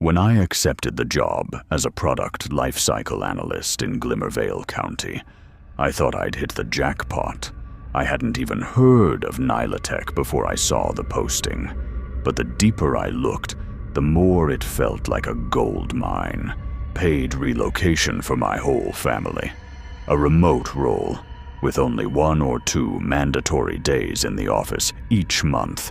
When I accepted the job as a product lifecycle analyst in Glimmer Vale County, I thought I'd hit the jackpot. I hadn't even heard of Nilatech before I saw the posting, but the deeper I looked, the more it felt like a gold mine. Paid relocation for my whole family. A remote role, with only 1 or 2 mandatory days in the office each month.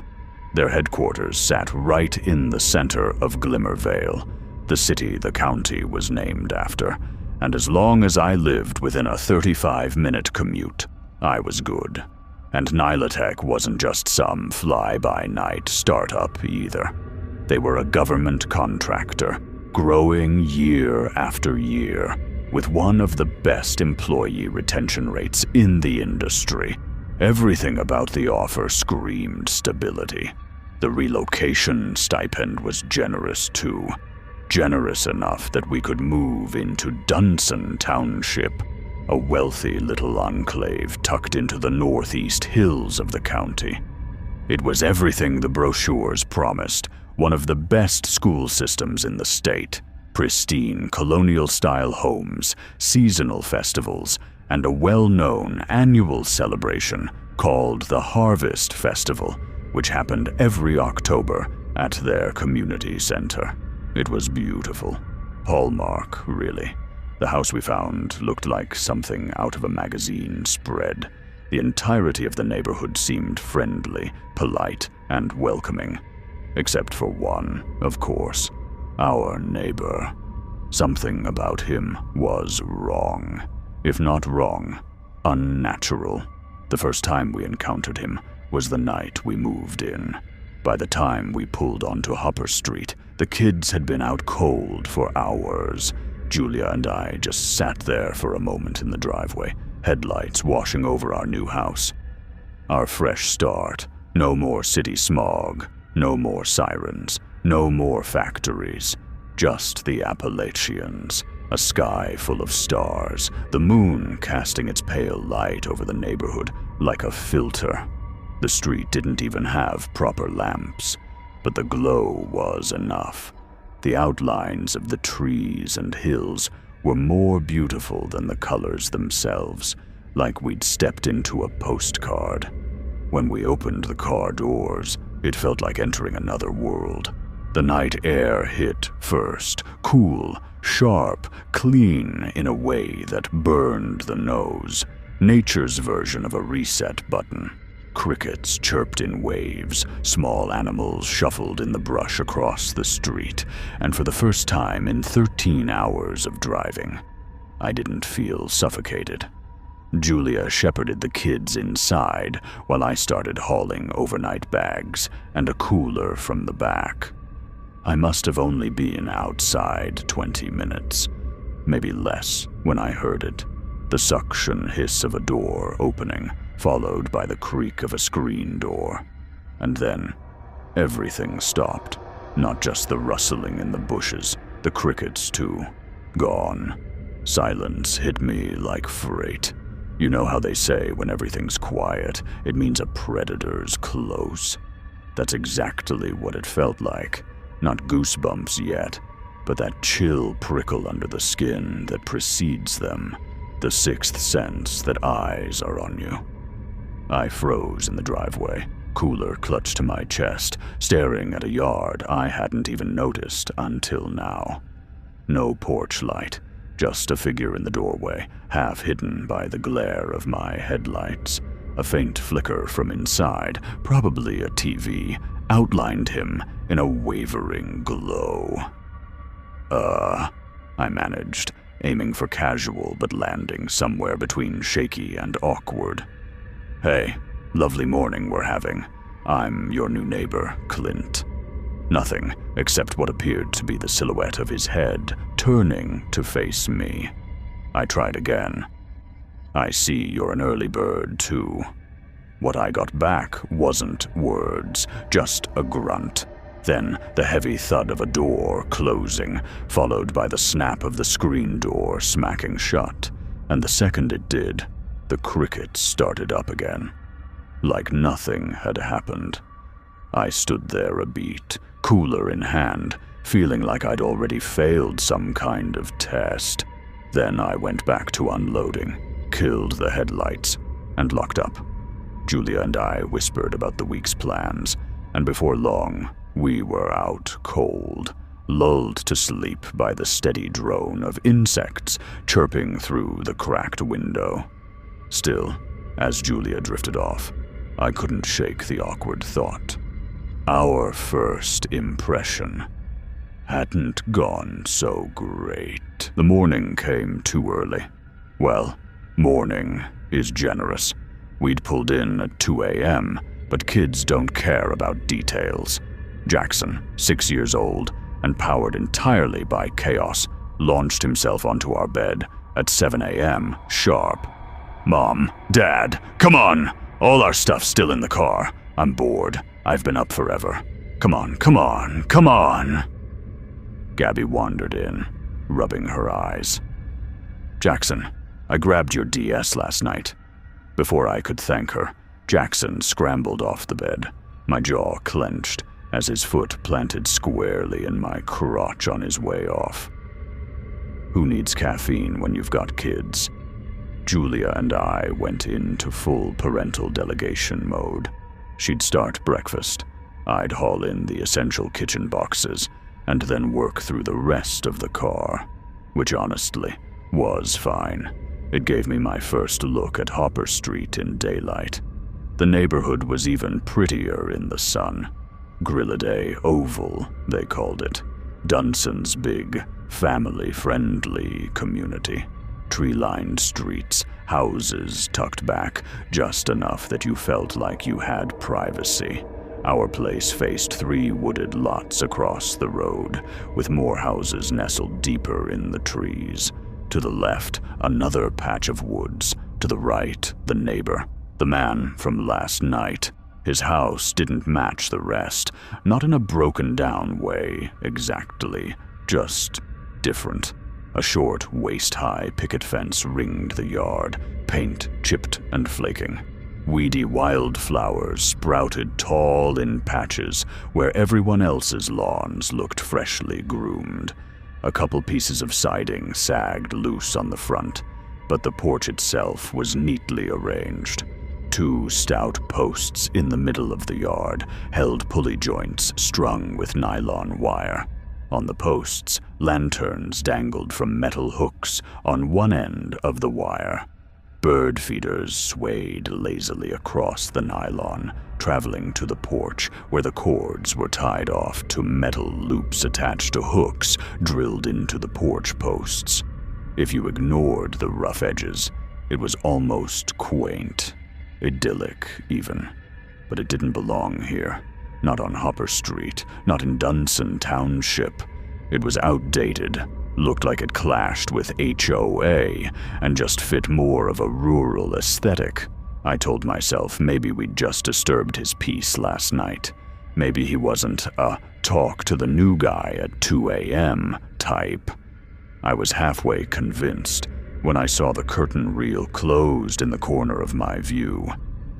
Their headquarters sat right in the center of Glimmer Vale, the city the county was named after, and as long as I lived within a 35-minute commute, I was good. And Nilatech wasn't just some fly-by-night startup either. They were a government contractor, growing year after year, with one of the best employee retention rates in the industry. Everything about the offer screamed stability. The relocation stipend was generous too. Generous enough that we could move into Dunson Township, a wealthy little enclave tucked into the northeast hills of the county. It was everything the brochures promised, one of the best school systems in the state, pristine colonial-style homes, seasonal festivals, and a well-known annual celebration called the Harvest Festival, which happened every October at their community center. It was beautiful. Hallmark, really. The house we found looked like something out of a magazine spread. The entirety of the neighborhood seemed friendly, polite, and welcoming. Except for one, of course. Our neighbor. Something about him was wrong. If not wrong, unnatural. The first time we encountered him was the night we moved in. By the time we pulled onto Hopper Street, the kids had been out cold for hours. Julia and I just sat there for a moment in the driveway, headlights washing over our new house. Our fresh start. No more city smog. No more sirens, no more factories, just the Appalachians, a sky full of stars, the moon casting its pale light over the neighborhood like a filter. The street didn't even have proper lamps, but the glow was enough. The outlines of the trees and hills were more beautiful than the colors themselves, like we'd stepped into a postcard. When we opened the car doors, it felt like entering another world. The night air hit first, cool, sharp, clean in a way that burned the nose. Nature's version of a reset button. Crickets chirped in waves, small animals shuffled in the brush across the street, and for the first time in 13 hours of driving, I didn't feel suffocated. Julia shepherded the kids inside while I started hauling overnight bags and a cooler from the back. I must have only been outside 20 minutes, maybe less, when I heard it. The suction hiss of a door opening, followed by the creak of a screen door. And then, everything stopped. Not just the rustling in the bushes, the crickets too. Gone. Silence hit me like freight. You know how they say when everything's quiet, it means a predator's close. That's exactly what it felt like. Not goosebumps yet, but that chill prickle under the skin that precedes them. The sixth sense that eyes are on you. I froze in the driveway, cooler clutched to my chest, staring at a yard I hadn't even noticed until now. No porch light. Just a figure in the doorway, half hidden by the glare of my headlights. A faint flicker from inside, probably a TV, outlined him in a wavering glow. I managed, aiming for casual but landing somewhere between shaky and awkward. Hey, lovely morning we're having. I'm your new neighbor, Clint. Nothing except what appeared to be the silhouette of his head turning to face me. I tried again. I see you're an early bird, too. What I got back wasn't words, just a grunt. Then the heavy thud of a door closing, followed by the snap of the screen door smacking shut. And the second it did, the crickets started up again. Like nothing had happened. I stood there a beat, cooler in hand, feeling like I'd already failed some kind of test. Then I went back to unloading, killed the headlights, and locked up. Julia and I whispered about the week's plans, and before long, we were out cold, lulled to sleep by the steady drone of insects chirping through the cracked window. Still, as Julia drifted off, I couldn't shake the awkward thought. Our first impression hadn't gone so great. The morning came too early. Well, morning is generous. We'd pulled in at 2 a.m., but kids don't care about details. Jackson, 6 years old, and powered entirely by chaos, launched himself onto our bed at 7 a.m. sharp. "Mom, Dad, come on! All our stuff's still in the car. I'm bored. I've been up forever. Come on, come on, come on!" Gabby wandered in, rubbing her eyes. "Jackson, I grabbed your DS last night." Before I could thank her, Jackson scrambled off the bed, my jaw clenched as his foot planted squarely in my crotch on his way off. Who needs caffeine when you've got kids? Julia and I went into full parental delegation mode. She'd start breakfast, I'd haul in the essential kitchen boxes, and then work through the rest of the car, which honestly was fine. It gave me my first look at Hopper Street in daylight. The neighborhood was even prettier in the sun. Grilladay Oval, they called it. Dunson's big, family-friendly community. Tree-lined streets, houses tucked back just enough that you felt like you had privacy. Our place faced 3 wooded lots across the road, with more houses nestled deeper in the trees. To the left, another patch of woods. To the right, the neighbor, the man from last night. His house didn't match the rest, not in a broken-down way, exactly, just different. A short, waist-high picket fence ringed the yard, paint chipped and flaking. Weedy wildflowers sprouted tall in patches where everyone else's lawns looked freshly groomed. A couple pieces of siding sagged loose on the front, but the porch itself was neatly arranged. 2 stout posts in the middle of the yard held pulley joints strung with nylon wire. On the posts, lanterns dangled from metal hooks on one end of the wire. Bird feeders swayed lazily across the nylon, traveling to the porch where the cords were tied off to metal loops attached to hooks drilled into the porch posts. If you ignored the rough edges, it was almost quaint, idyllic even. But it didn't belong here. Not on Hopper Street, not in Dunson Township. It was outdated, looked like it clashed with HOA, and just fit more of a rural aesthetic. I told myself maybe we'd just disturbed his peace last night. Maybe he wasn't a talk to the new guy at 2 a.m. type. I was halfway convinced when I saw the curtain reel closed in the corner of my view.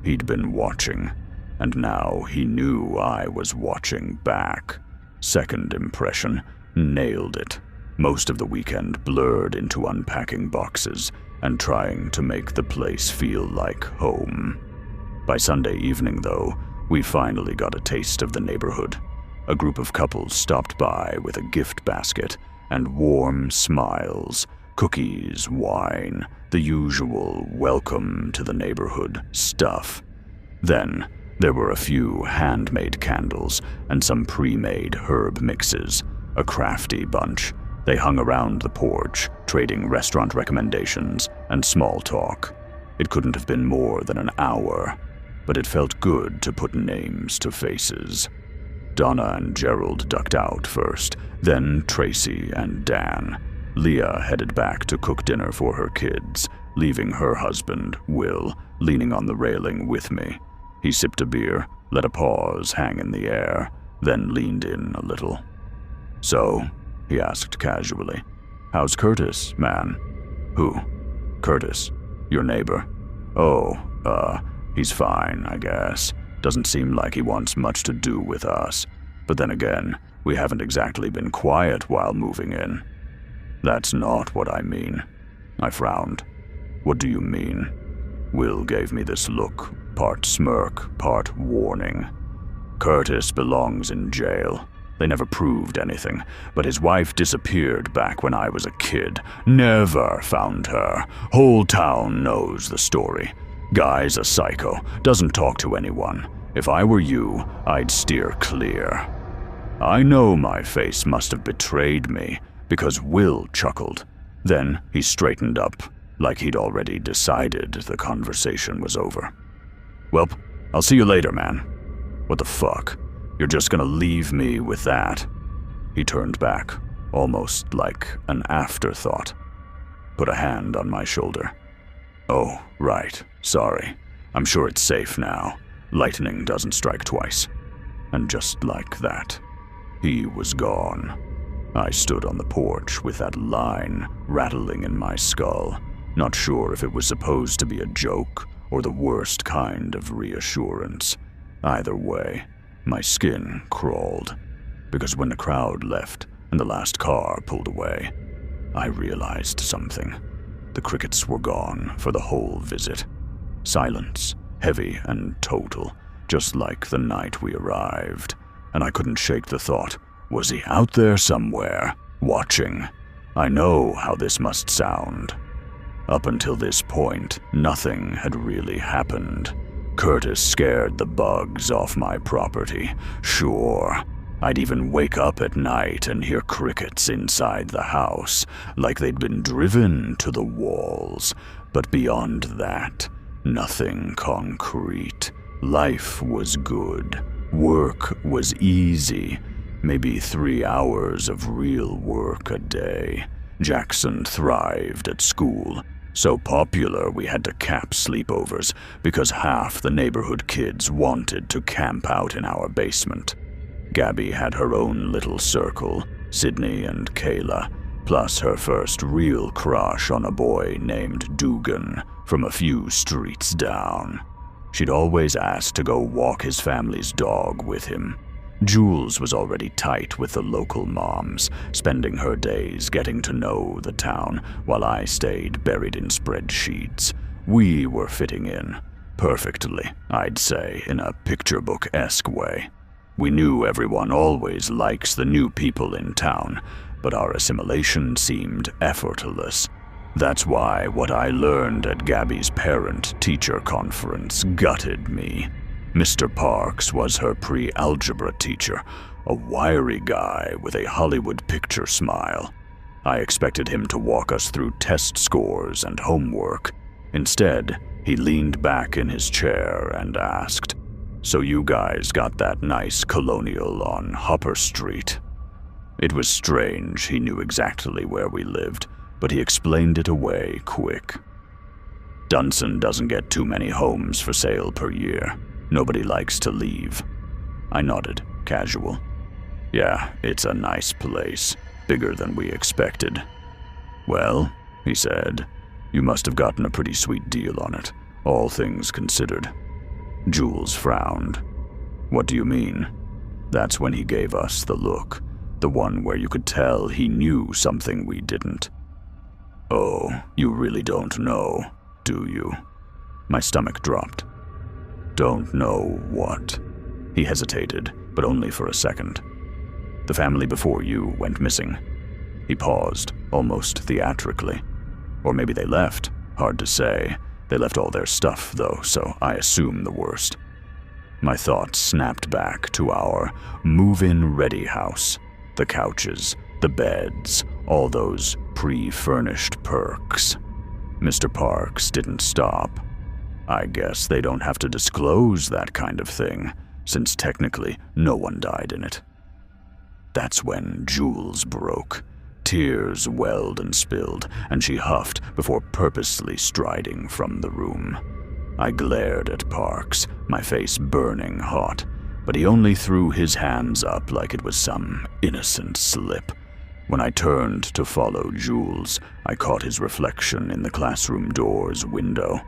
He'd been watching, and now he knew I was watching back. Second impression, nailed it. Most of the weekend blurred into unpacking boxes and trying to make the place feel like home. By Sunday evening, though, we finally got a taste of the neighborhood. A group of couples stopped by with a gift basket and warm smiles, cookies, wine, the usual welcome to the neighborhood stuff. Then there were a few handmade candles and some pre-made herb mixes, a crafty bunch. They hung around the porch, trading restaurant recommendations and small talk. It couldn't have been more than an hour, but it felt good to put names to faces. Donna and Gerald ducked out first, then Tracy and Dan. Leah headed back to cook dinner for her kids, leaving her husband, Will, leaning on the railing with me. He sipped a beer, let a pause hang in the air, then leaned in a little. "So," he asked casually, "how's Curtis, man?" "Who?" "Curtis. Your neighbor." "Oh, he's fine, I guess. Doesn't seem like he wants much to do with us. But then again, We haven't exactly been quiet while moving in." "That's not what I mean." I frowned. "What do you mean?" Will gave me this look, part smirk, part warning. "Curtis belongs in jail. They never proved anything, but his wife disappeared back when I was a kid. Never found her. Whole town knows the story. Guy's a psycho, doesn't talk to anyone. If I were you, I'd steer clear." I know my face must have betrayed me, because Will chuckled. Then he straightened up, like he'd already decided the conversation was over. "Welp, I'll see you later, man." "What the fuck? You're just gonna leave me with that?" He turned back, almost like an afterthought. Put a hand on my shoulder. "Oh, right, sorry. I'm sure it's safe now. Lightning doesn't strike twice." And just like that, he was gone. I stood on the porch with that line rattling in my skull, not sure if it was supposed to be a joke or the worst kind of reassurance. Either way, my skin crawled, because when the crowd left and the last car pulled away, I realized something. The crickets were gone for the whole visit. Silence, heavy and total, just like the night we arrived, and I couldn't shake the thought, was he out there somewhere, watching? I know how this must sound. Up until this point, nothing had really happened. Curtis scared the bugs off my property, sure. I'd even wake up at night and hear crickets inside the house, like they'd been driven to the walls. But beyond that, nothing concrete. Life was good. Work was easy. Maybe 3 hours of real work a day. Jackson thrived at school. So popular we had to cap sleepovers because half the neighborhood kids wanted to camp out in our basement. Gabby had her own little circle, Sydney and Kayla, plus her first real crush on a boy named Dugan from a few streets down. She'd always asked to go walk his family's dog with him. Jules was already tight with the local moms, spending her days getting to know the town while I stayed buried in spreadsheets. We were fitting in. Perfectly, I'd say, in a picture book-esque way. We knew everyone always likes the new people in town, but our assimilation seemed effortless. That's why what I learned at Gabby's parent-teacher conference gutted me. Mr. Parks was her pre-algebra teacher, a wiry guy with a Hollywood picture smile. I expected him to walk us through test scores and homework. Instead, he leaned back in his chair and asked, "So you guys got that nice colonial on Hopper Street?" It was strange he knew exactly where we lived, but he explained it away quick. "Dunson doesn't get too many homes for sale per year. Nobody likes to leave." I nodded, casual. "Yeah, it's a nice place, bigger than we expected." "Well," he said, "you must have gotten a pretty sweet deal on it, all things considered." Jules frowned. "What do you mean?" That's when he gave us the look, the one where you could tell he knew something we didn't. "Oh, you really don't know, do you?" My stomach dropped. "Don't know what?" He hesitated, but only for a second. "The family before you went missing." He paused, almost theatrically. Or maybe they left, hard to say. They left all their stuff, though, so I assume the worst. My thoughts snapped back to our move-in ready house. The couches, the beds, all those pre-furnished perks. Mr. Parks didn't stop. I guess they don't have to disclose that kind of thing, since technically no one died in it. That's when Jules broke. Tears welled and spilled, and she huffed before purposely striding from the room. I glared at Parks, my face burning hot, but he only threw his hands up like it was some innocent slip. When I turned to follow Jules, I caught his reflection in the classroom door's window.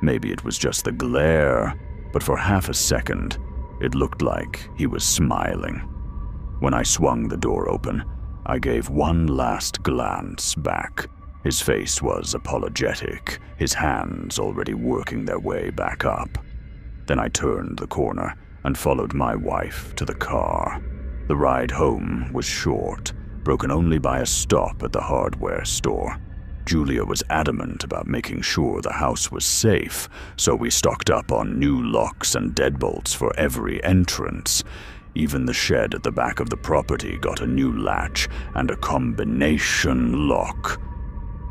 Maybe it was just the glare, but for half a second, it looked like he was smiling. When I swung the door open, I gave one last glance back. His face was apologetic, his hands already working their way back up. Then I turned the corner and followed my wife to the car. The ride home was short, broken only by a stop at the hardware store. Julia was adamant about making sure the house was safe, so we stocked up on new locks and deadbolts for every entrance. Even the shed at the back of the property got a new latch and a combination lock.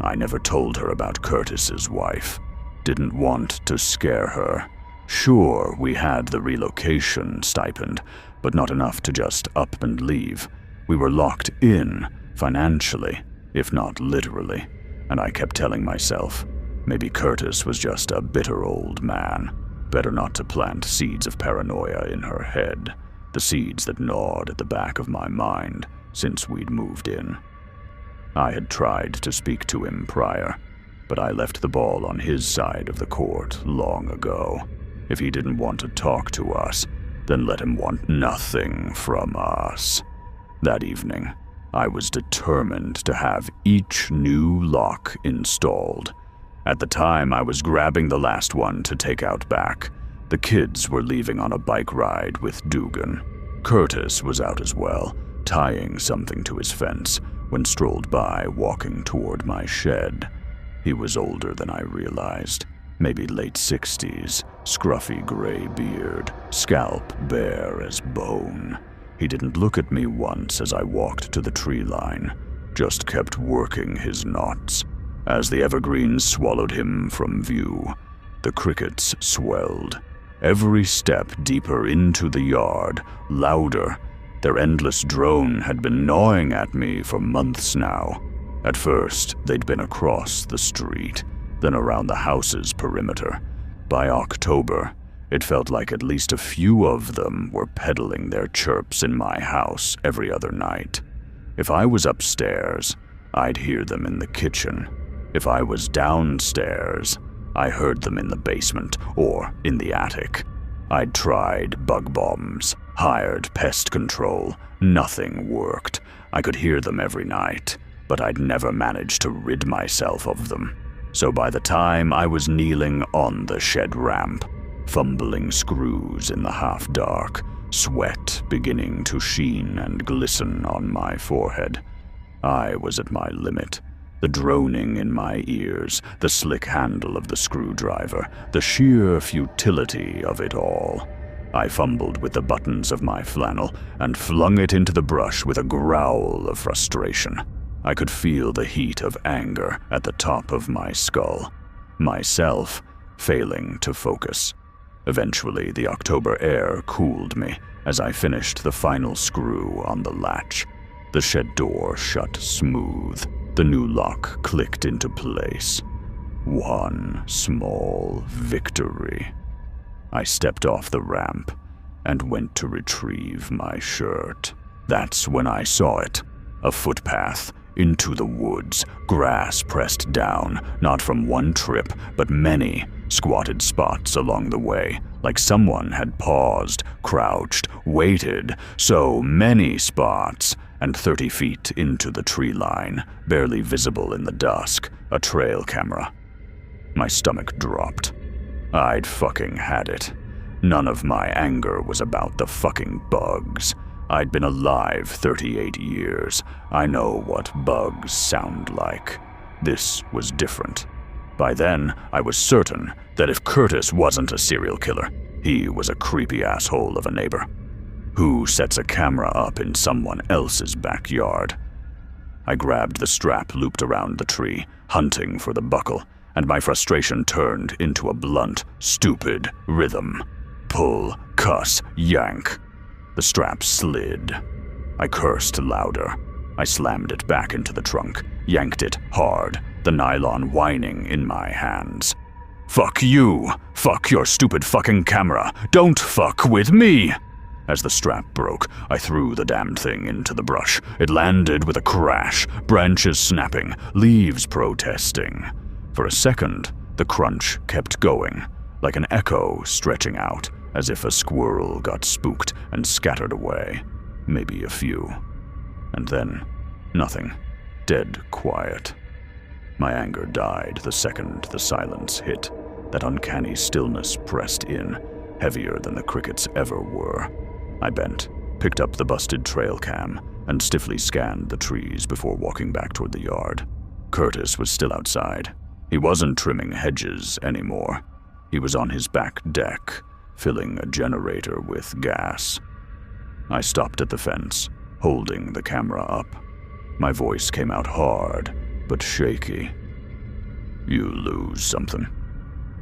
I never told her about Curtis's wife. Didn't want to scare her. Sure, we had the relocation stipend, but not enough to just up and leave. We were locked in, financially, if not literally, and I kept telling myself, maybe Curtis was just a bitter old man. Better not to plant seeds of paranoia in her head, the seeds that gnawed at the back of my mind since we'd moved in. I had tried to speak to him prior, but I left the ball on his side of the court long ago. If he didn't want to talk to us, then let him want nothing from us. That evening, I was determined to have each new lock installed. At the time, I was grabbing the last one to take out back. The kids were leaving on a bike ride with Dugan. Curtis was out as well, tying something to his fence, when strolled by walking toward my shed. He was older than I realized, maybe late 60s, scruffy gray beard, scalp bare as bone. He didn't look at me once as I walked to the tree line, just kept working his knots. As the evergreens swallowed him from view, the crickets swelled. Every step deeper into the yard, louder. Their endless drone had been gnawing at me for months now. At first, they'd been across the street, then around the house's perimeter. By October, it felt like at least a few of them were peddling their chirps in my house every other night. If I was upstairs, I'd hear them in the kitchen. If I was downstairs, I heard them in the basement or in the attic. I'd tried bug bombs, hired pest control. Nothing worked. I could hear them every night, but I'd never managed to rid myself of them. So by the time I was kneeling on the shed ramp, fumbling screws in the half-dark, sweat beginning to sheen and glisten on my forehead, I was at my limit. The droning in my ears, the slick handle of the screwdriver, the sheer futility of it all. I fumbled with the buttons of my flannel and flung it into the brush with a growl of frustration. I could feel the heat of anger at the top of my skull. Myself failing to focus. Eventually, the October air cooled me as I finished the final screw on the latch. The shed door shut smooth. The new lock clicked into place. One small victory. I stepped off the ramp and went to retrieve my shirt. That's when I saw it. A footpath into the woods, grass pressed down, not from one trip, but many squatted spots along the way, like someone had paused, crouched, waited. So many spots. And 30 feet into the tree line, barely visible in the dusk, a trail camera. My stomach dropped. I'd fucking had it. None of my anger was about the fucking bugs. I'd been alive 38 years. I know what bugs sound like. This was different. By then, I was certain that if Curtis wasn't a serial killer, he was a creepy asshole of a neighbor. Who sets a camera up in someone else's backyard? I grabbed the strap looped around the tree, hunting for the buckle, and my frustration turned into a blunt, stupid rhythm. Pull, cuss, yank. The strap slid. I cursed louder. I slammed it back into the trunk, yanked it hard, the nylon whining in my hands. Fuck you! Fuck your stupid fucking camera! Don't fuck with me! As the strap broke, I threw the damned thing into the brush. It landed with a crash, branches snapping, leaves protesting. For a second, the crunch kept going, like an echo stretching out, as if a squirrel got spooked and scattered away. maybe a few. And then, nothing. Dead quiet. My anger died the second the silence hit. That uncanny stillness pressed in, heavier than the crickets ever were. I bent, picked up the busted trail cam, and stiffly scanned the trees before walking back toward the yard. Curtis was still outside. He wasn't trimming hedges anymore. He was on his back deck, filling a generator with gas. I stopped at the fence, holding the camera up. My voice came out hard, but shaky. "You lose something."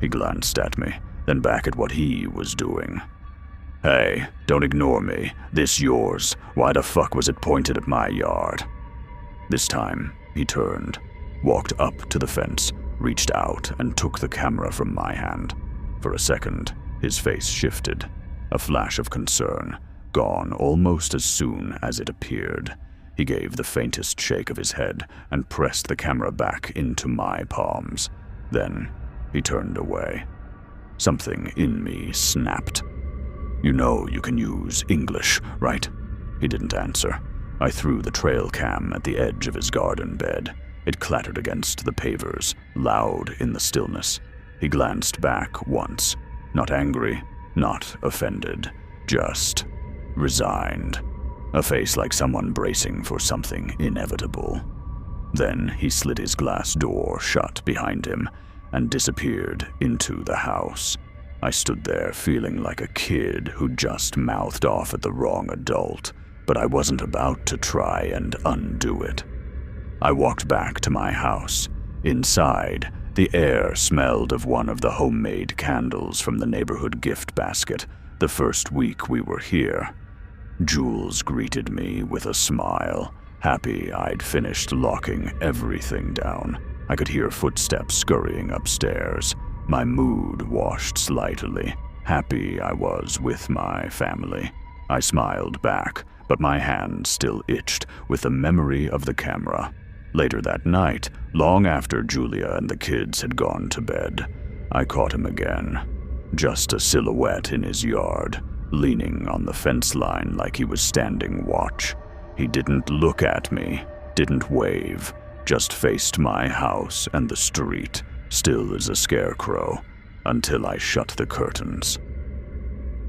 He glanced at me, then back at what he was doing. "Hey, don't ignore me. This yours. Why the fuck was it pointed at my yard?" This time, he turned, walked up to the fence, reached out and took the camera from my hand. For a second, his face shifted, a flash of concern, gone almost as soon as it appeared. He gave the faintest shake of his head and pressed the camera back into my palms. Then, he turned away. Something in me snapped. "You know you can use English, right?" He didn't answer. I threw the trail cam at the edge of his garden bed. It clattered against the pavers, loud in the stillness. He glanced back once, not angry, not offended, just resigned. A face like someone bracing for something inevitable. Then he slid his glass door shut behind him and disappeared into the house. I stood there feeling like a kid who just mouthed off at the wrong adult, but I wasn't about to try and undo it. I walked back to my house. Inside, the air smelled of one of the homemade candles from the neighborhood gift basket the first week we were here. Jules greeted me with a smile, happy I'd finished locking everything down. I could hear footsteps scurrying upstairs. My mood washed slightly, happy I was with my family. I smiled back, but my hand still itched with the memory of the camera. Later that night, long after Julia and the kids had gone to bed, I caught him again. Just a silhouette in his yard, leaning on the fence line like he was standing watch. He didn't look at me, didn't wave, just faced my house and the street, still as a scarecrow, until I shut the curtains.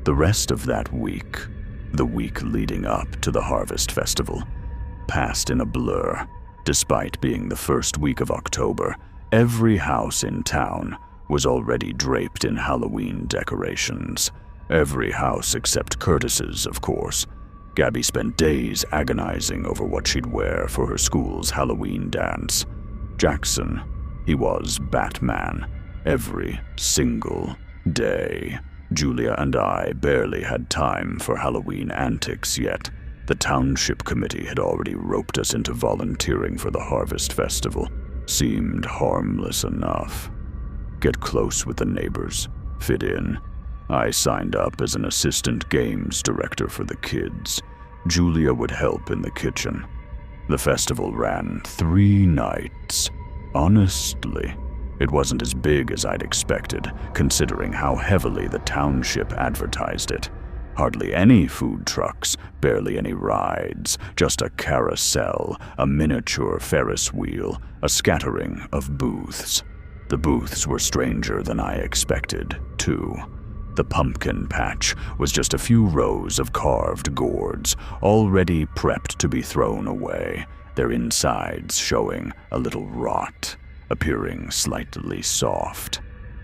The rest of that week, the week leading up to the Harvest Festival, passed in a blur. Despite being the first week of October, every house in town was already draped in Halloween decorations. Every house except Curtis's, of course. Gabby spent days agonizing over what she'd wear for her school's Halloween dance. Jackson, he was Batman, every single day. Julia and I barely had time for Halloween antics yet. The township committee had already roped us into volunteering for the Harvest Festival. Seemed harmless enough. Get close with the neighbors, fit in. I signed up as an assistant games director for the kids. Julia would help in the kitchen. The festival ran 3 nights. Honestly, it wasn't as big as I'd expected, considering how heavily the township advertised it. Hardly any food trucks, barely any rides, just a carousel, a miniature Ferris wheel, a scattering of booths. The booths were stranger than I expected, too. The pumpkin patch was just a few rows of carved gourds, already prepped to be thrown away, their insides showing a little rot, appearing slightly soft.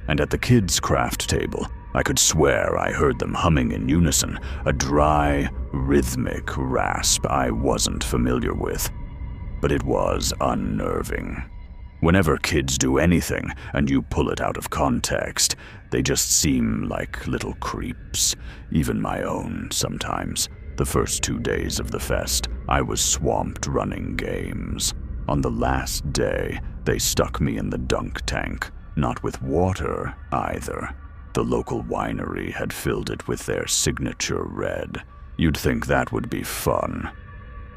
And at the kids' craft table, I could swear I heard them humming in unison, a dry, rhythmic rasp I wasn't familiar with. But it was unnerving. Whenever kids do anything and you pull it out of context, they just seem like little creeps, even my own sometimes. The first 2 days of the fest, I was swamped running games. On the last day, they stuck me in the dunk tank, not with water either. The local winery had filled it with their signature red. You'd think that would be fun.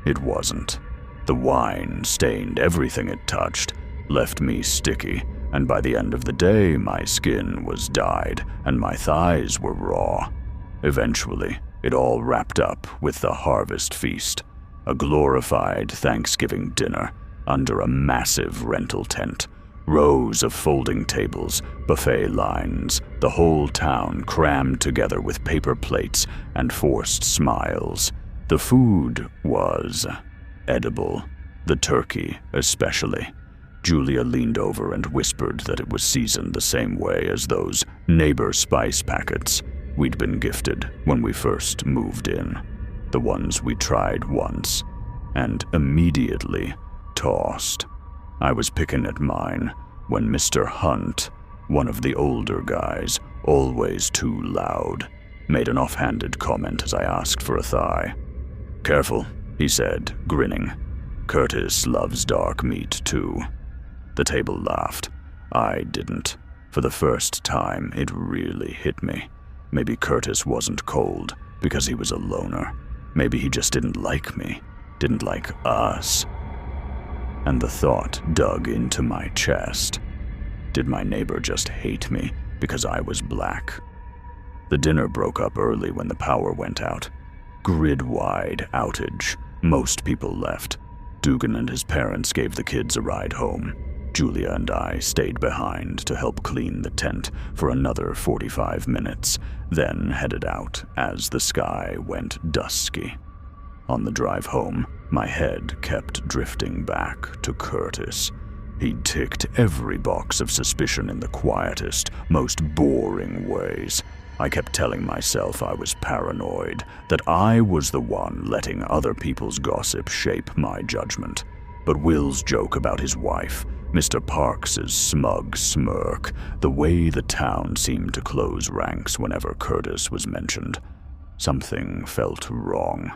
It wasn't. The wine stained everything it touched, left me sticky, and by the end of the day, my skin was dyed and my thighs were raw. Eventually, It all wrapped up with the harvest feast, a glorified Thanksgiving dinner under a massive rental tent. Rows of folding tables, buffet lines, the whole town crammed together with paper plates and forced smiles. The food was edible, the turkey especially. Julia leaned over and whispered that it was seasoned the same way as those neighbor spice packets we'd been gifted when we first moved in. The ones we tried once and immediately tossed. I was picking at mine when Mr. Hunt, one of the older guys, always too loud, made an offhanded comment as I asked for a thigh. "Careful," he said, grinning. "Curtis loves dark meat too." The table laughed. I didn't. For the first time, it really hit me. Maybe Curtis wasn't cold because he was a loner. Maybe he just didn't like me, didn't like us. And the thought dug into my chest. Did my neighbor just hate me because I was black? The dinner broke up early when the power went out. Grid-wide outage. Most people left. Dugan and his parents gave the kids a ride home. Julia and I stayed behind to help clean the tent for another 45 minutes, then headed out as the sky went dusky. On the drive home, my head kept drifting back to Curtis. He'd ticked every box of suspicion in the quietest, most boring ways. I kept telling myself I was paranoid, that I was the one letting other people's gossip shape my judgment. But Will's joke about his wife, Mr. Parks's smug smirk, the way the town seemed to close ranks whenever Curtis was mentioned, something felt wrong.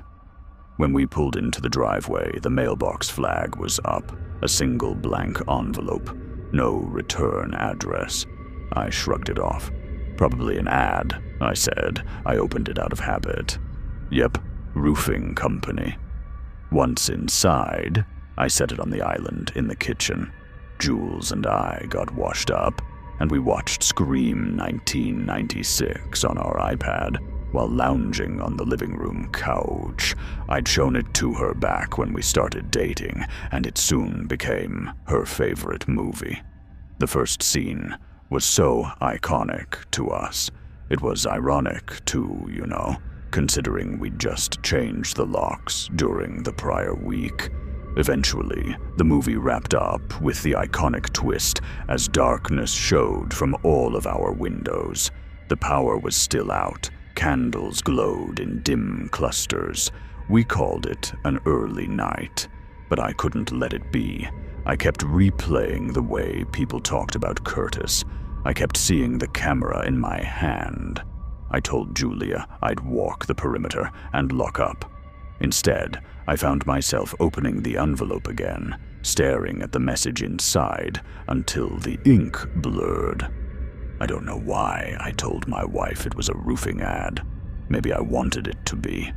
When we pulled into the driveway, the mailbox flag was up, a single blank envelope, no return address. I shrugged it off. "Probably an ad," I said. I opened it out of habit. "Yep, roofing company." Once inside, I set it on the island in the kitchen. Jules and I got washed up, and we watched Scream 1996 on our iPad while lounging on the living room couch. I'd shown it to her back when we started dating, and it soon became her favorite movie. The first scene was so iconic to us. It was ironic too, you know, considering we'd just changed the locks during the prior week. Eventually, the movie wrapped up with the iconic twist as darkness showed from all of our windows. The power was still out. Candles glowed in dim clusters. We called it an early night, but I couldn't let it be. I kept replaying the way people talked about Curtis. I kept seeing the camera in my hand. I told Julia I'd walk the perimeter and lock up. Instead, I found myself opening the envelope again, staring at the message inside until the ink blurred. I don't know why I told my wife it was a roofing ad. Maybe I wanted it to be.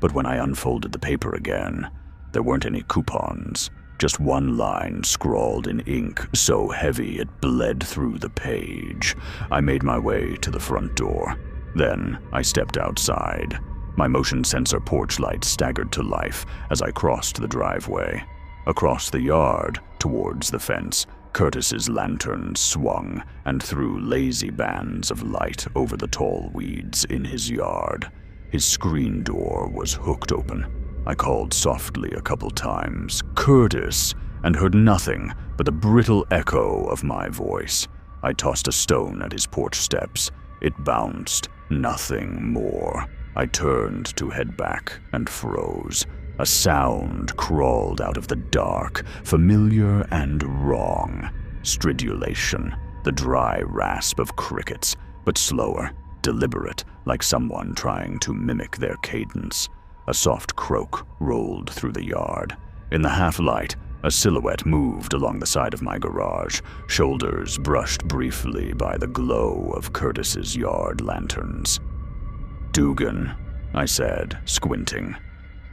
But when I unfolded the paper again, there weren't any coupons. Just one line scrawled in ink so heavy it bled through the page. I made my way to the front door. Then I stepped outside. My motion sensor porch light staggered to life as I crossed the driveway. Across the yard, towards the fence, Curtis's lantern swung and threw lazy bands of light over the tall weeds in his yard. His screen door was hooked open. I called softly a couple times, "Curtis," and heard nothing but the brittle echo of my voice. I tossed a stone at his porch steps. It bounced, nothing more. I turned to head back and froze. A sound crawled out of the dark, familiar and wrong. Stridulation, the dry rasp of crickets, but slower, deliberate, like someone trying to mimic their cadence. A soft croak rolled through the yard. In the half-light, a silhouette moved along the side of my garage, shoulders brushed briefly by the glow of Curtis's yard lanterns. "Dugan," I said, squinting.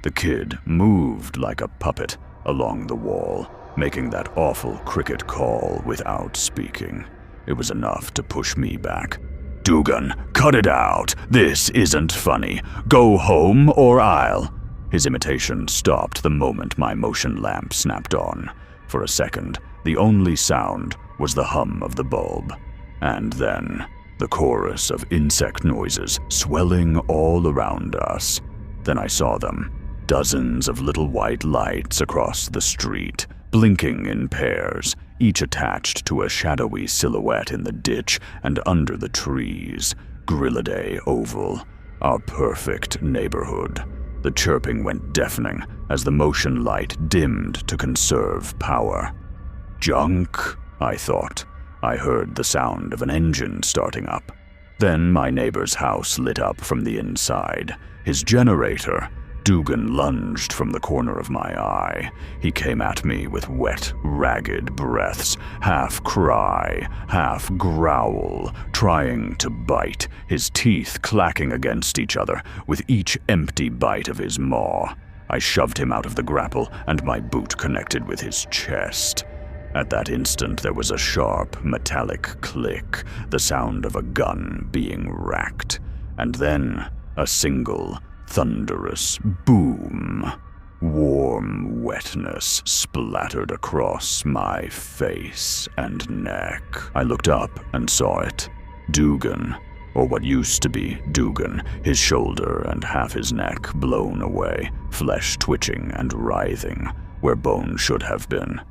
The kid moved like a puppet along the wall, making that awful cricket call without speaking. It was enough to push me back. "Dugan, cut it out. This isn't funny. Go home or I'll..." His imitation stopped the moment my motion lamp snapped on. For a second, the only sound was the hum of the bulb. And then, the chorus of insect noises swelling all around us. Then I saw them. Dozens of little white lights across the street, blinking in pairs, each attached to a shadowy silhouette in the ditch and under the trees. Grilliday Oval, our perfect neighborhood. The chirping went deafening as the motion light dimmed to conserve power. Junk, I thought. I heard the sound of an engine starting up. Then my neighbor's house lit up from the inside. His generator. Dugan lunged from the corner of my eye. He came at me with wet, ragged breaths, half cry, half growl, trying to bite, his teeth clacking against each other with each empty bite of his maw. I shoved him out of the grapple, and my boot connected with his chest. At that instant, there was a sharp, metallic click, the sound of a gun being racked, and then a single, thunderous boom. Warm wetness splattered across my face and neck. I looked up and saw it. Dugan, or what used to be Dugan, his shoulder and half his neck blown away, flesh twitching and writhing where bone should have been.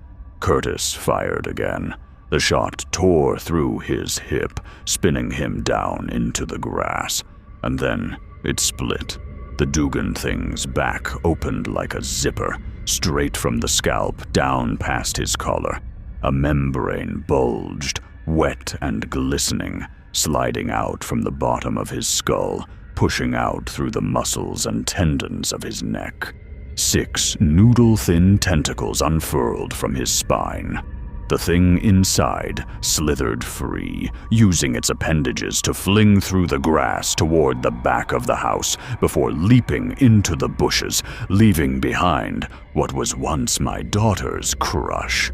Curtis fired again. The shot tore through his hip, spinning him down into the grass, and then it split. The Dugan thing's back opened like a zipper, straight from the scalp down past his collar. A membrane bulged, wet and glistening, sliding out from the bottom of his skull, pushing out through the muscles and tendons of his neck. 6 noodle-thin tentacles unfurled from his spine. The thing inside slithered free, using its appendages to fling through the grass toward the back of the house before leaping into the bushes, leaving behind what was once my daughter's crush.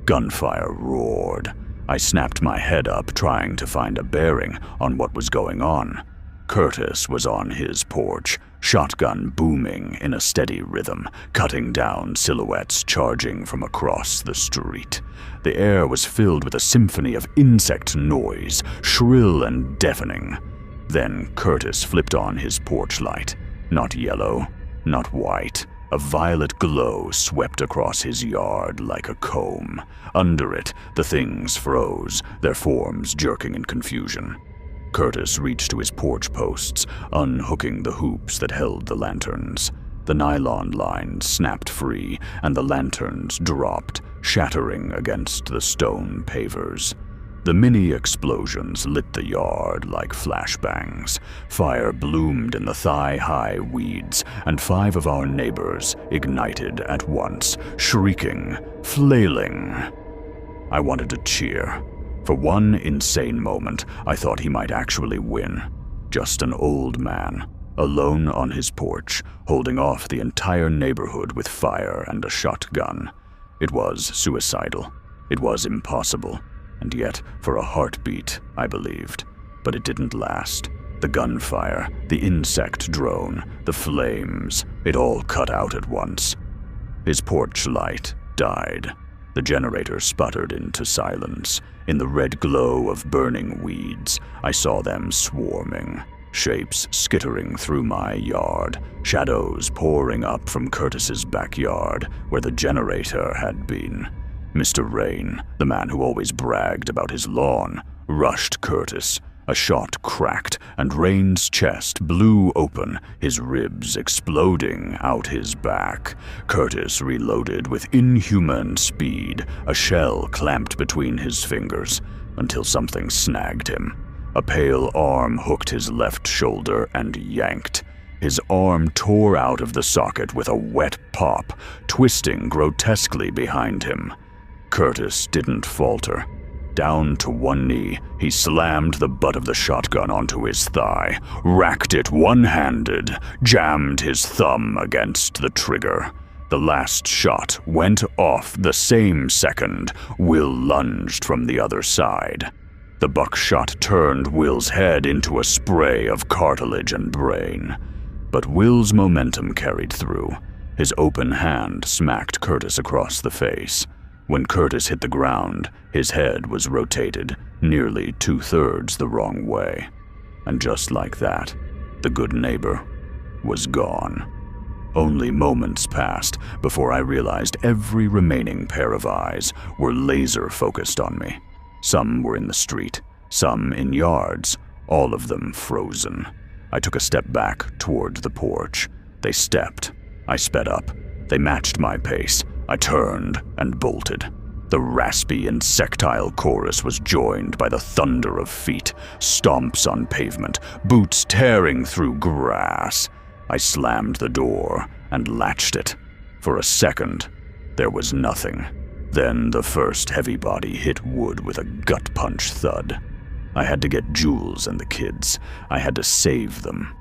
Gunfire roared. I snapped my head up, trying to find a bearing on what was going on. Curtis was on his porch, shotgun booming in a steady rhythm, cutting down silhouettes charging from across the street. The air was filled with a symphony of insect noise, shrill and deafening. Then Curtis flipped on his porch light. Not yellow, not white. A violet glow swept across his yard like a comb. Under it, the things froze, their forms jerking in confusion. Curtis reached to his porch posts, unhooking the hoops that held the lanterns. The nylon lines snapped free, and the lanterns dropped, shattering against the stone pavers. The mini-explosions lit the yard like flashbangs. Fire bloomed in the thigh-high weeds, and 5 of our neighbors ignited at once, shrieking, flailing. I wanted to cheer. For one insane moment, I thought he might actually win. Just an old man, alone on his porch, holding off the entire neighborhood with fire and a shotgun. It was suicidal. It was impossible. And yet, for a heartbeat, I believed. But it didn't last. The gunfire, the insect drone, the flames, it all cut out at once. His porch light died. The generator sputtered into silence. In the red glow of burning weeds, I saw them swarming, shapes skittering through my yard, shadows pouring up from Curtis's backyard where the generator had been. Mr. Rain, the man who always bragged about his lawn, rushed Curtis. A shot cracked, and Rain's chest blew open, his ribs exploding out his back. Curtis reloaded with inhuman speed, a shell clamped between his fingers, until something snagged him. A pale arm hooked his left shoulder and yanked. His arm tore out of the socket with a wet pop, twisting grotesquely behind him. Curtis didn't falter. Down to one knee, he slammed the butt of the shotgun onto his thigh, racked it one-handed, jammed his thumb against the trigger. The last shot went off the same second Will lunged from the other side. The buckshot turned Will's head into a spray of cartilage and brain. But Will's momentum carried through. His open hand smacked Curtis across the face. When Curtis hit the ground, his head was rotated nearly 2/3 the wrong way. And just like that, the good neighbor was gone. Only moments passed before I realized every remaining pair of eyes were laser-focused on me. Some were in the street, some in yards, all of them frozen. I took a step back toward the porch. They stepped. I sped up. They matched my pace. I turned and bolted. The raspy, insectile chorus was joined by the thunder of feet, stomps on pavement, boots tearing through grass. I slammed the door and latched it. For a second, there was nothing. Then the first heavy body hit wood with a gut-punch thud. I had to get Jules and the kids. I had to save them.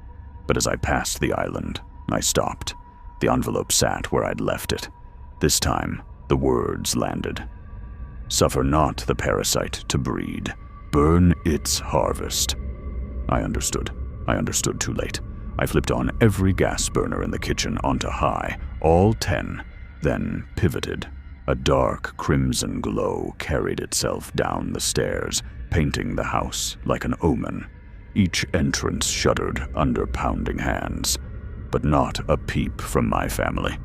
But as I passed the island, I stopped. The envelope sat where I'd left it. This time, the words landed. Suffer not the parasite to breed. Burn its harvest. I understood. I understood too late. I flipped on every gas burner in the kitchen onto high, all 10, then pivoted. A dark crimson glow carried itself down the stairs, painting the house like an omen. Each entrance shuddered under pounding hands, but not a peep from my family.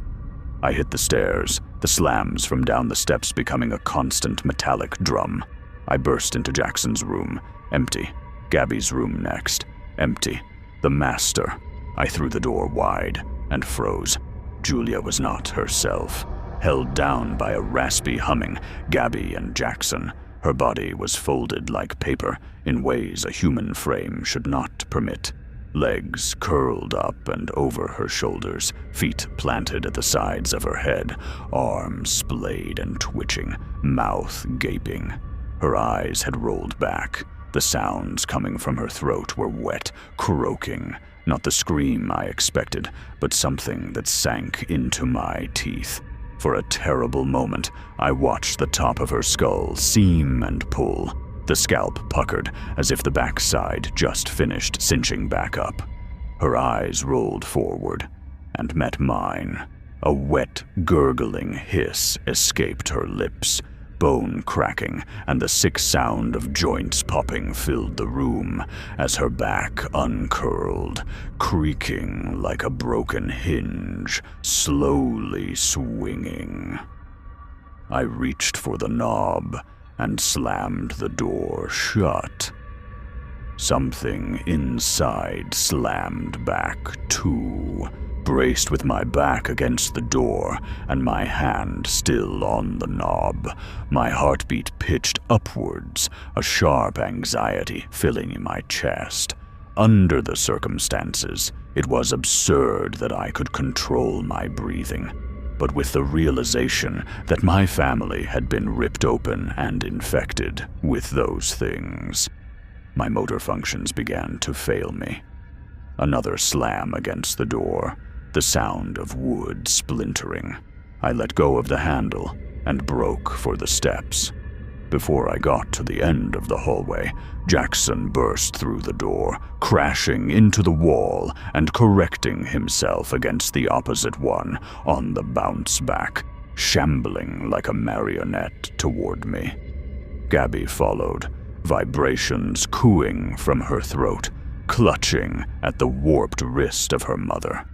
I hit the stairs, the slams from down the steps becoming a constant metallic drum. I burst into Jackson's room, empty. Gabby's room next, empty. The master. I threw the door wide and froze. Julia was not herself. Held down by a raspy humming, Gabby and Jackson. Her body was folded like paper in ways a human frame should not permit. Legs curled up and over her shoulders, feet planted at the sides of her head, arms splayed and twitching, mouth gaping. Her eyes had rolled back. The sounds coming from her throat were wet, croaking. Not the scream I expected, but something that sank into my teeth. For a terrible moment, I watched the top of her skull seam and pull. The scalp puckered as if the backside just finished cinching back up. Her eyes rolled forward and met mine. A wet, gurgling hiss escaped her lips. Bone cracking and the sick sound of joints popping filled the room as her back uncurled, creaking like a broken hinge, slowly swinging. I reached for the knob and slammed the door shut. Something inside slammed back too, braced with my back against the door and my hand still on the knob. My heartbeat pitched upwards, a sharp anxiety filling my chest. Under the circumstances, it was absurd that I could control my breathing. But with the realization that my family had been ripped open and infected with those things, my motor functions began to fail me. Another slam against the door, the sound of wood splintering. I let go of the handle and broke for the steps. Before I got to the end of the hallway, Jackson burst through the door, crashing into the wall and correcting himself against the opposite one on the bounce back, shambling like a marionette toward me. Gabby followed, vibrations cooing from her throat, clutching at the warped wrist of her mother.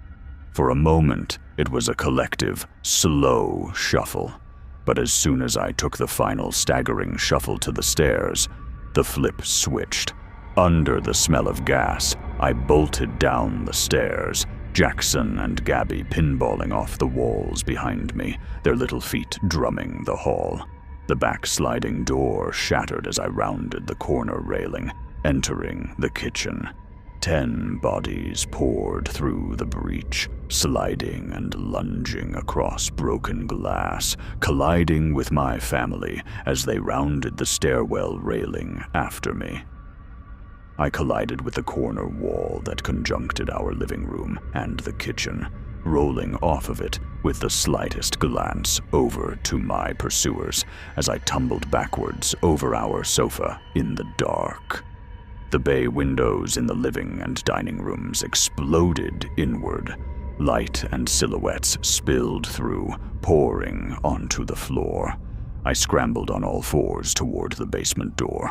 For a moment, it was a collective, slow shuffle. But as soon as I took the final staggering shuffle to the stairs, the flip switched. Under the smell of gas, I bolted down the stairs, Jackson and Gabby pinballing off the walls behind me, their little feet drumming the hall. The backsliding door shattered as I rounded the corner railing, entering the kitchen. 10 bodies poured through the breach, sliding and lunging across broken glass, colliding with my family as they rounded the stairwell railing after me. I collided with the corner wall that conjuncted our living room and the kitchen. rolling off of it with the slightest glance over to my pursuers as I tumbled backwards over our sofa in the dark. The bay windows in the living and dining rooms exploded inward. Light and silhouettes spilled through, pouring onto the floor. I scrambled on all fours toward the basement door.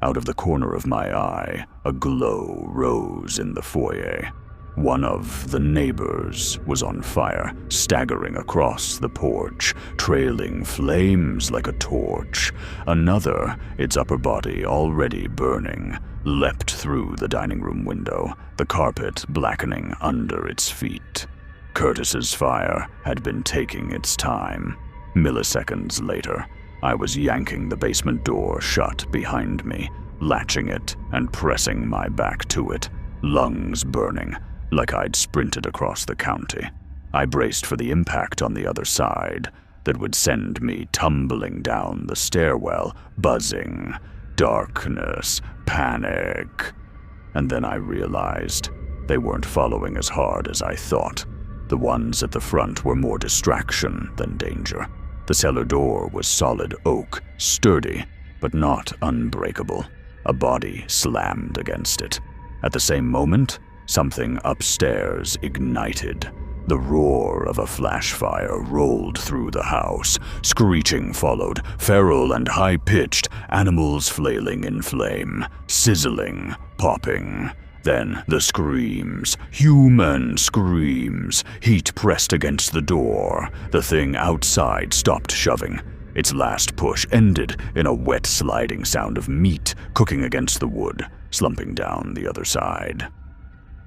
Out of the corner of my eye, a glow rose in the foyer. One of the neighbors was on fire, staggering across the porch, trailing flames like a torch. Another, its upper body already burning, leapt through the dining room window, the carpet blackening under its feet. Curtis's fire had been taking its time. Milliseconds later, I was yanking the basement door shut behind me, latching it and pressing my back to it, lungs burning, like I'd sprinted across the county. I braced for the impact on the other side that would send me tumbling down the stairwell, buzzing. Darkness, panic. And then I realized they weren't following as hard as I thought. The ones at the front were more distraction than danger. The cellar door was solid oak, sturdy, but not unbreakable. A body slammed against it. At the same moment, something upstairs ignited. The roar of a flash fire rolled through the house. Screeching followed, feral and high-pitched, animals flailing in flame, sizzling, popping. Then the screams, human screams. Heat pressed against the door. The thing outside stopped shoving. Its last push ended in a wet sliding sound of meat cooking against the wood, slumping down the other side.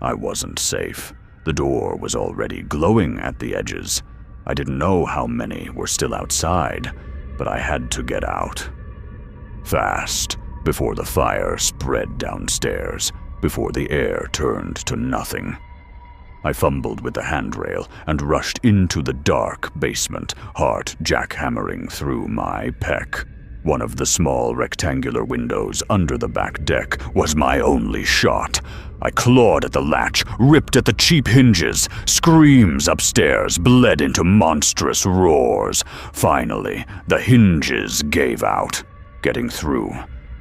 I wasn't safe. The door was already glowing at the edges. I didn't know how many were still outside, but I had to get out. Fast, before the fire spread downstairs, before the air turned to nothing. I fumbled with the handrail and rushed into the dark basement, heart jackhammering through my pec. One of the small rectangular windows under the back deck was my only shot. I clawed at the latch, ripped at the cheap hinges. Screams upstairs bled into monstrous roars. Finally, the hinges gave out. Getting through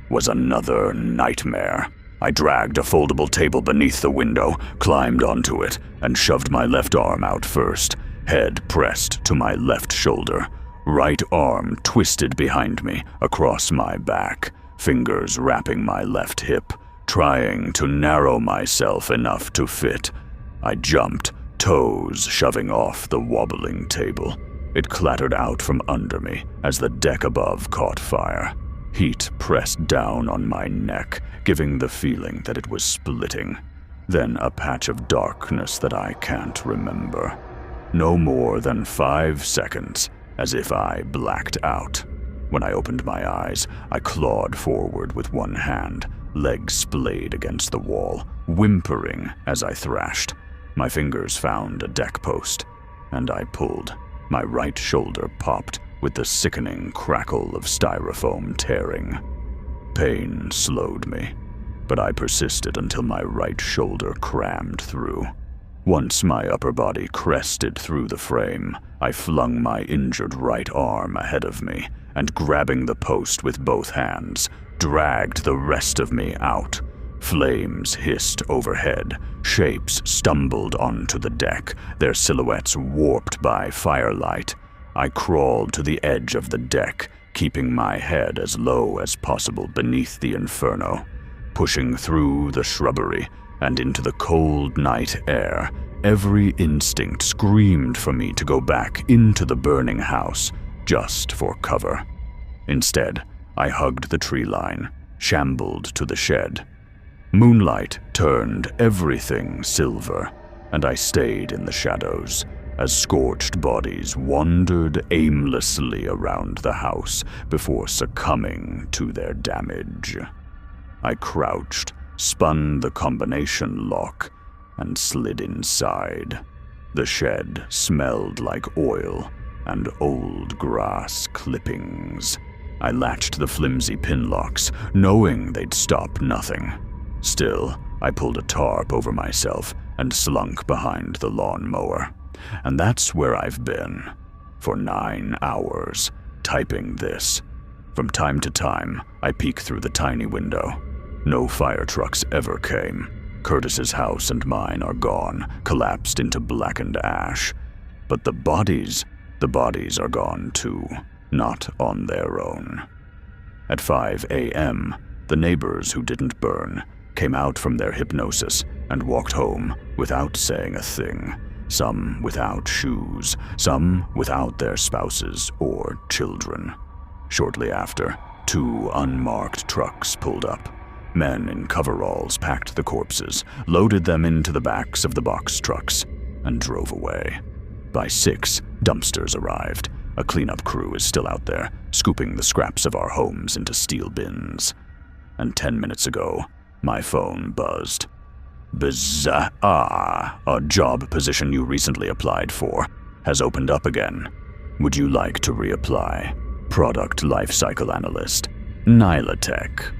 was another nightmare. I dragged a foldable table beneath the window, climbed onto it, and shoved my left arm out first, head pressed to my left shoulder. Right arm twisted behind me, across my back, fingers wrapping my left hip, trying to narrow myself enough to fit. I jumped, toes shoving off the wobbling table. It clattered out from under me as the deck above caught fire. Heat pressed down on my neck, giving the feeling that it was splitting. Then a patch of darkness that I can't remember. No more than 5 seconds, as if I blacked out. When I opened my eyes, I clawed forward with one hand, legs splayed against the wall, whimpering as I thrashed. My fingers found a deck post, and I pulled. My right shoulder popped with the sickening crackle of styrofoam tearing. Pain slowed me, but I persisted until my right shoulder crammed through. Once my upper body crested through the frame, I flung my injured right arm ahead of me and, grabbing the post with both hands, dragged the rest of me out. Flames hissed overhead. Shapes stumbled onto the deck, their silhouettes warped by firelight. I crawled to the edge of the deck, keeping my head as low as possible beneath the inferno. Pushing through the shrubbery and into the cold night air, every instinct screamed for me to go back into the burning house, just for cover. Instead, I hugged the tree line, shambled to the shed. Moonlight turned everything silver, and I stayed in the shadows as scorched bodies wandered aimlessly around the house before succumbing to their damage. I crouched, spun the combination lock, and slid inside. The shed smelled like oil and old grass clippings. I latched the flimsy pin locks, knowing they'd stop nothing. Still, I pulled a tarp over myself and slunk behind the lawnmower. And that's where I've been. For 9 hours, typing this. From time to time, I peek through the tiny window. No fire trucks ever came. Curtis's house and mine are gone, collapsed into blackened ash. But the bodies are gone too, not on their own. At 5 a.m., the neighbors who didn't burn came out from their hypnosis and walked home without saying a thing. Some without shoes, some without their spouses or children. Shortly after, 2 unmarked trucks pulled up. Men in coveralls packed the corpses, loaded them into the backs of the box trucks, and drove away. By 6, dumpsters arrived. A cleanup crew is still out there, scooping the scraps of our homes into steel bins. And 10 minutes ago, my phone buzzed. A job position you recently applied for has opened up again. Would you like to reapply? Product Lifecycle Analyst, Nilatech.